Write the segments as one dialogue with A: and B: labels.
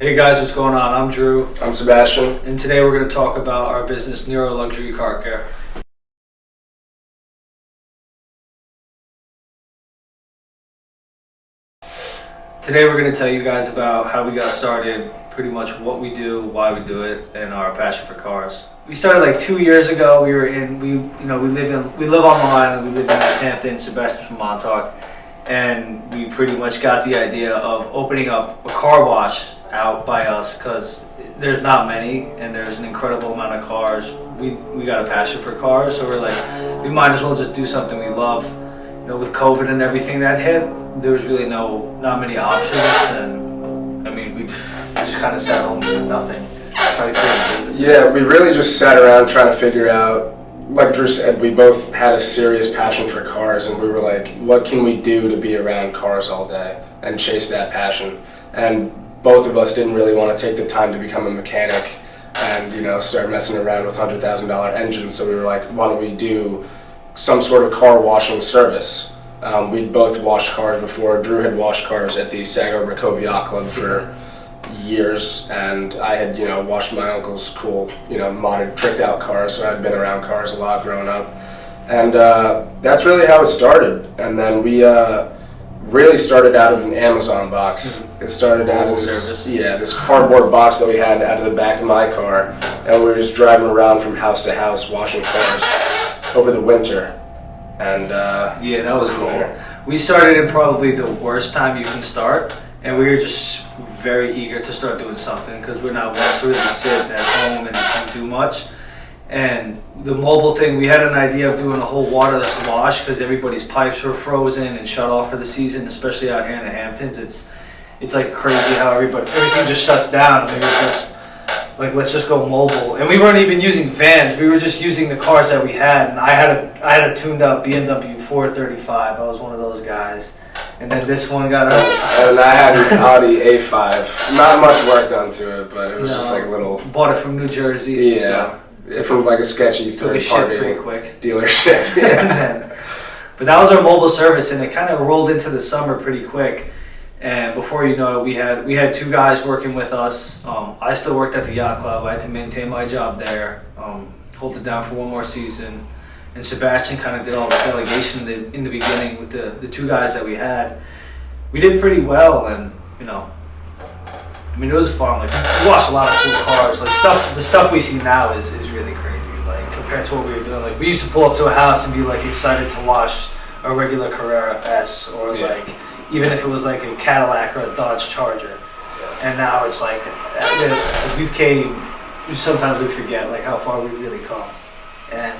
A: Hey guys, what's going on? I'm Drew.
B: I'm Sebastian.
A: And today we're going to talk about our business, Nero Luxury Car Care. Today we're going to tell you guys about how we got started, pretty much what we do, why we do it, and our passion for cars. We started like 2 years ago. We live on Long Island. We live in Hamptons, Sebastian from Montauk, and we pretty much got the idea of opening up a car wash out by us because there's not many and there's an incredible amount of cars. We got a passion for cars, so we're like, we might as well just do something we love. You know, with COVID and everything that hit, there was really not many options, and I mean, we just kind of sat home doing nothing.
B: Yeah, we really just sat around trying to figure out, like Drew said, we both had a serious passion for cars, and we were like, what can we do to be around cars all day and chase that passion? And both of us didn't really want to take the time to become a mechanic and, start messing around with $100,000 engines, so we were like, why don't we do some sort of car washing service? We'd both washed cars before. Drew had washed cars at the Sag Harbor Cove Yacht Club for years, and I had, washed my uncle's cool, modded, tricked out cars, so I'd been around cars a lot growing up. And that's really how it started. And then we really started out of an Amazon box. It started out as this cardboard box that we had out of the back of my car, and we were just driving around from house to house washing cars over the winter. And
A: yeah, that was cool. We started in probably the worst time you can start, and we were just very eager to start doing something because we're not ones to really sit at home and do much. And the mobile thing, we had an idea of doing a whole waterless wash because everybody's pipes were frozen and shut off for the season, especially out here in the Hamptons. It's like crazy how everything just shuts down. And we were just like, let's just go mobile. And we weren't even using vans. We were just using the cars that we had. And I had a tuned up BMW 435. I was one of those guys. And then this one got up.
B: And I had an Audi A5. Not much work done to it, but it was just like a little.
A: Bought it from New Jersey.
B: Yeah. From like a sketchy third-party dealership. Yeah.
A: But that was our mobile service, and it kind of rolled into the summer pretty quick. And before you know it, we had two guys working with us. I still worked at the yacht club. I had to maintain my job there, hold it down for one more season. And Sebastian kind of did all the delegation in the beginning with the two guys that we had. We did pretty well, and it was fun. Like, we watched a lot of cool cars. Like the stuff we see now is really crazy. Like compared to what we were doing. Like we used to pull up to a house and be like excited to wash a regular Carrera S, or like even if it was like a Cadillac or a Dodge Charger. And now it's like sometimes we forget like how far we've really come. And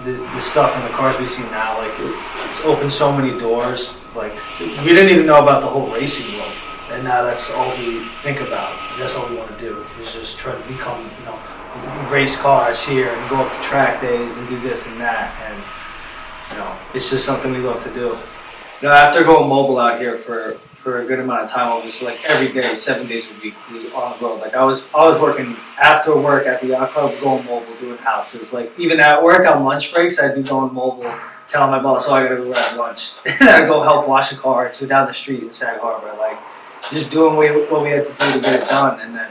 A: the stuff in the cars we see now, like it's opened so many doors. Like we didn't even know about the whole racing world. And now that's all we think about. That's all we want to do is just try to become, race cars here and go up to track days and do this and that. And, it's just something we love to do. After going mobile out here for a good amount of time, I was just like every day, 7 days a week, we were on the road. Like I was working after work at the yacht club, going mobile, doing houses. Like even at work on lunch breaks, I'd be going mobile, telling my boss, I gotta go grab lunch. And I'd go help wash a car or two down the street in Sag Harbor. Like, just doing what we had to do to get it done. And then,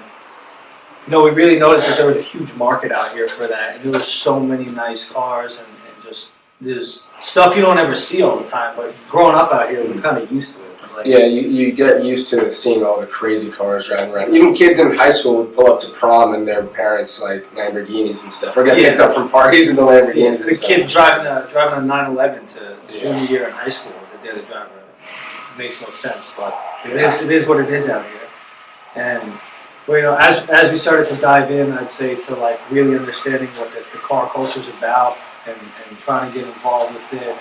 A: we really noticed that there was a huge market out here for that. And there were so many nice cars and just there's stuff you don't ever see all the time. But growing up out here, we're kind of used to it. Like,
B: yeah, you get used to seeing all the crazy cars driving around. Even kids in high school would pull up to prom in their parents' like Lamborghinis and stuff, or get picked up from parties in the Lamborghinis.
A: Yeah, the kids driving a 911 to junior year in high school was a daily driver. Makes no sense, but it is what it is out here. And as we started to dive in, I'd say to like really understanding what the car culture is about and trying to get involved with it,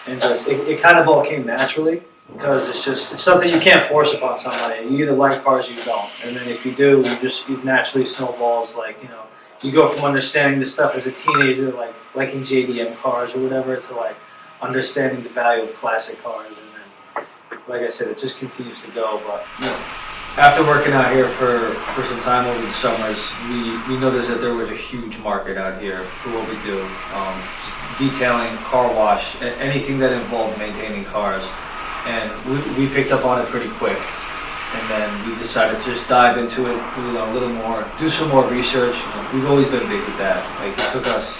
A: and just it kind of all came naturally because it's something you can't force upon somebody. You either like cars or you don't, and then if you do, it naturally snowballs. Like you go from understanding this stuff as a teenager, like liking JDM cars or whatever, to like understanding the value of classic cars. Like I said, it just continues to go. But after working out here for some time over the summers, we noticed that there was a huge market out here for what we do. Detailing, car wash, anything that involved maintaining cars. And we picked up on it pretty quick. and then we decided to just dive into it, a little more, do some more research. We've always been big with that. Like it took us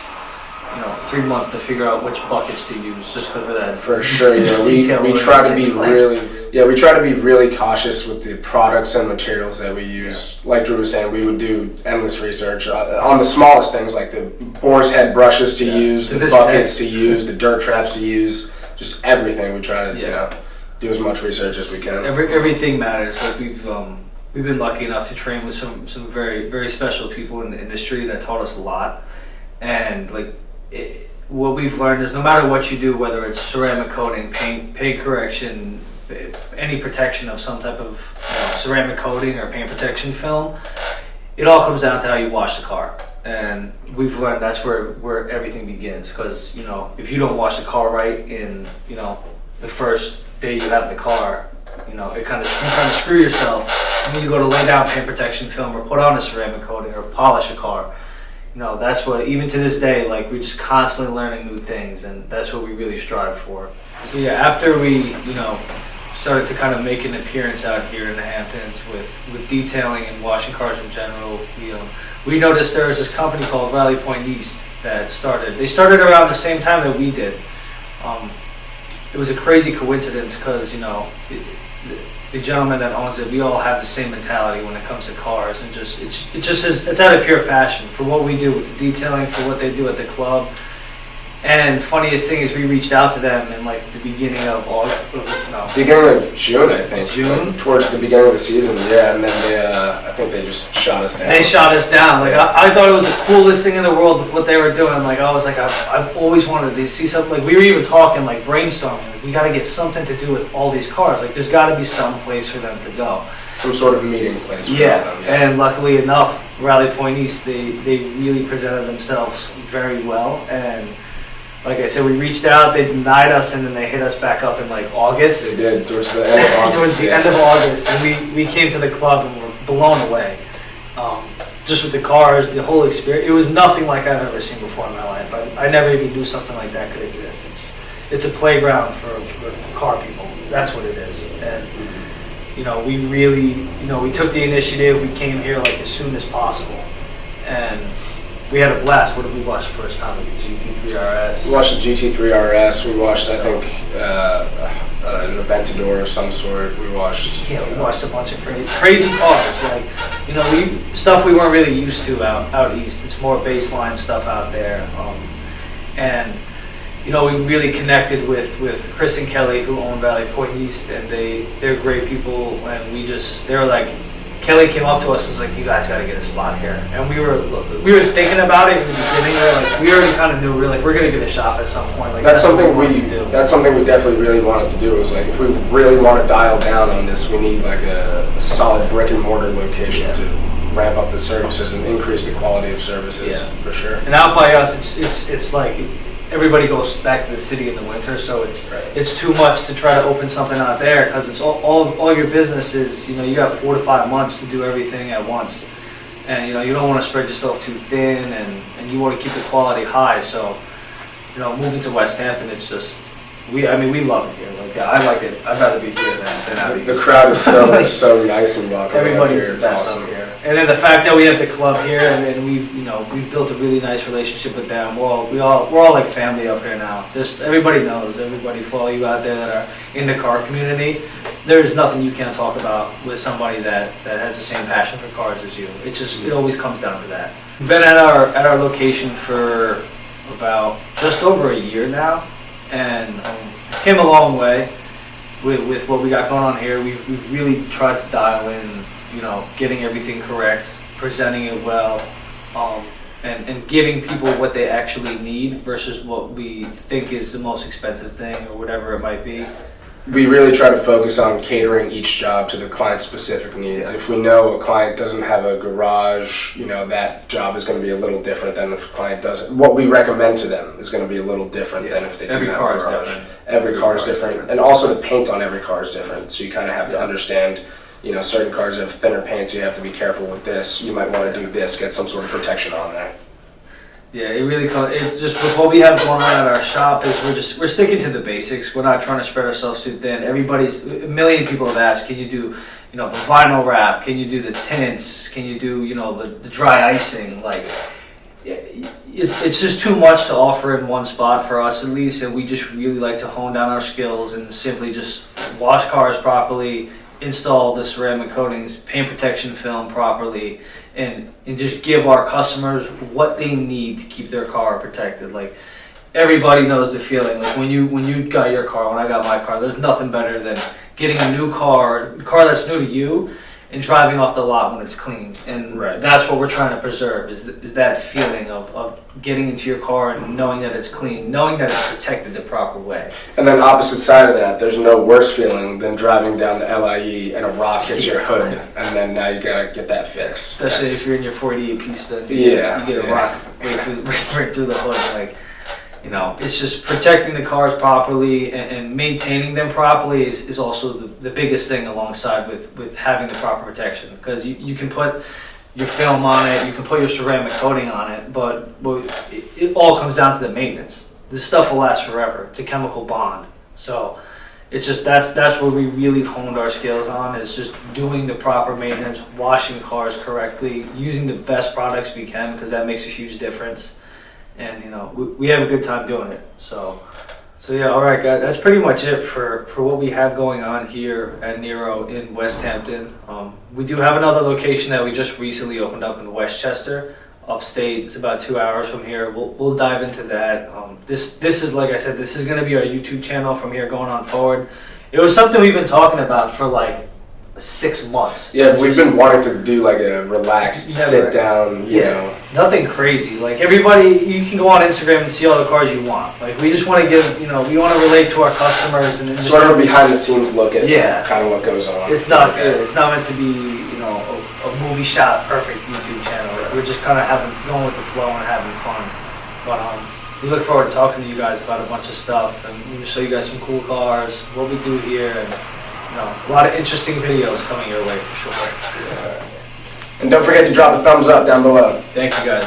A: 3 months to figure out which buckets to use, just because of that.
B: For sure, yeah. We try to be really cautious with the products and materials that we use. Yeah. Like Drew was saying, we would do endless research on the smallest things, like the boar's head brushes to use, the buckets to use, the dirt traps to use, just everything. We try to do as much research as we can.
A: Everything matters. Like we've been lucky enough to train with some very, very special people in the industry that taught us a lot, and what we've learned is no matter what you do, whether it's ceramic coating, paint correction, any protection of some type of ceramic coating or paint protection film, it all comes down to how you wash the car. And we've learned that's where everything begins. Because if you don't wash the car right in the first day you have the car, you kind of screw yourself when you go to lay down paint protection film or put on a ceramic coating or polish a car. That's what, even to this day, we're just constantly learning new things, and that's what we really strive for. So yeah, after we, started to kind of make an appearance out here in the Hamptons with detailing and washing cars in general, we noticed there was this company called Rally Point East that started. They started around the same time that we did. It was a crazy coincidence because, the gentleman that owns it, we all have the same mentality when it comes to cars, and it's out of pure passion for what we do with the detailing, for what they do at the club. And funniest thing is we reached out to them in the beginning of
B: beginning of June, I think.
A: June?
B: Towards the beginning of the season, yeah, and then they, I think they just shot us down.
A: They shot us down. I thought it was the coolest thing in the world with what they were doing. I've always wanted to see something. We were even talking, brainstorming. We got to get something to do with all these cars. There's got to be some place for them to go.
B: Some sort of meeting place for them.
A: Yeah, and luckily enough, Rally Point East, they really presented themselves very well. And like I said, we reached out, they denied us, and then they hit us back up in August.
B: They did, towards the end of August.
A: Towards the end of August, and we came to the club and were blown away. Just with the cars, the whole experience, it was nothing like I've ever seen before in my life. I never even knew something like that could exist. It's a playground for car people. That's what it is. And we really, we took the initiative. We came here as soon as possible, and we had a blast. What did we watch the first time? The GT3 RS.
B: We watched the GT3 RS. We watched, I think, an Aventador of some sort. We watched.
A: Yeah, we watched a bunch of crazy cars. Stuff we weren't really used to out east. It's more baseline stuff out there, and we really connected with Chris and Kelly, who own Rally Point East, and they're great people. And they were like. Kelly came up to us and was like, "You guys got to get a spot here," and we were thinking about it in the beginning. We already kind of knew we're gonna get a shop at some point.
B: That's something we definitely really wanted to do. Was if we really want to dial down on this, we need a solid brick and mortar location to ramp up the services and increase the quality of services for sure.
A: And out by us, it's everybody goes back to the city in the winter, so it's too much to try to open something out there because it's all your businesses. You got 4 to 5 months to do everything at once, and you don't want to spread yourself too thin, and you want to keep the quality high. So moving to Westhampton, it's just we love it here. I like it. I'd rather be here than out east.
B: The crowd is so nice and welcoming.
A: Everybody's the best over here. And then the fact that we have the club here, and we've built a really nice relationship with them. We're all like family up here now. Just everybody knows. Everybody, for all you out there that are in the car community, there's nothing you can't talk about with somebody that has the same passion for cars as you. It always comes down to that. We've been at our location for about just over a year now, and came a long way with what we got going on here. We've really tried to dial in, getting everything correct, presenting it well, and giving people what they actually need versus what we think is the most expensive thing or whatever it might be.
B: We really try to focus on catering each job to the client's specific needs. Yeah. If we know a client doesn't have a garage, that job is going to be a little different than if a client doesn't. What we recommend to them is going to be a little different than if they do have a garage. Every car is different. And also the paint on every car is different. So you kind of have to understand, certain cars have thinner paint, so you have to be careful with this. You might want to do this, get some sort of protection on there.
A: Yeah, it just with what we have going on at our shop is we're sticking to the basics. We're not trying to spread ourselves too thin. A million people have asked, can you do you know, the vinyl wrap? Can you do the tints? Can you do, you know, the dry icing? Like, it's just too much to offer in one spot for us at least, and we just really like to hone down our skills and simply just wash cars properly, install the ceramic coatings, paint protection film properly, and just give our customers what they need to keep their car protected. Like, everybody knows the feeling. Like when you got your car, when I got my car, there's nothing better than getting a new car, a car that's new to you, and driving off the lot when it's clean. And that's what we're trying to preserve, is that feeling of getting into your car and knowing that it's clean, knowing that it's protected the proper way.
B: And then opposite side of that, there's no worse feeling than driving down the LIE and a rock hits your hood, and then now you gotta get that fixed.
A: Especially if you're in your 48 piece, then you get a rock right through the hood. Like, you know, it's just protecting the cars properly and maintaining them properly is also the biggest thing alongside with having the proper protection. Because you can put your film on it, you can put your ceramic coating on it, but it all comes down to the maintenance. This stuff will last forever. It's a chemical bond. So it's just that's where we really honed our skills on, is just doing the proper maintenance, washing cars correctly, using the best products we can, because that makes a huge difference. And you know, we have a good time doing it. So yeah, all right, guys, that's pretty much it for what we have going on here at Nero in Westhampton. We do have another location that we just recently opened up in Westchester, upstate. It's about 2 hours from here. We'll dive into that. This is, like I said, this is going to be our YouTube channel from here going on forward. It was something we've been talking about for like 6 months.
B: Yeah, we've been wanting to do like a relaxed sit down, you know.
A: Nothing crazy. Like, everybody, you can go on Instagram and see all the cars you want. Like, we just want to give, you know, we want to relate to our customers and
B: sort of a behind the scenes look at kind of what goes on.
A: It's not meant to be, you know, a movie shot perfect YouTube channel. We're just kind of going with the flow and having fun. But we look forward to talking to you guys about a bunch of stuff, and we're gonna show you guys some cool cars, what we do here, and a lot of interesting videos coming your way for sure.
B: And don't forget to drop a thumbs up down below.
A: Thank you, guys.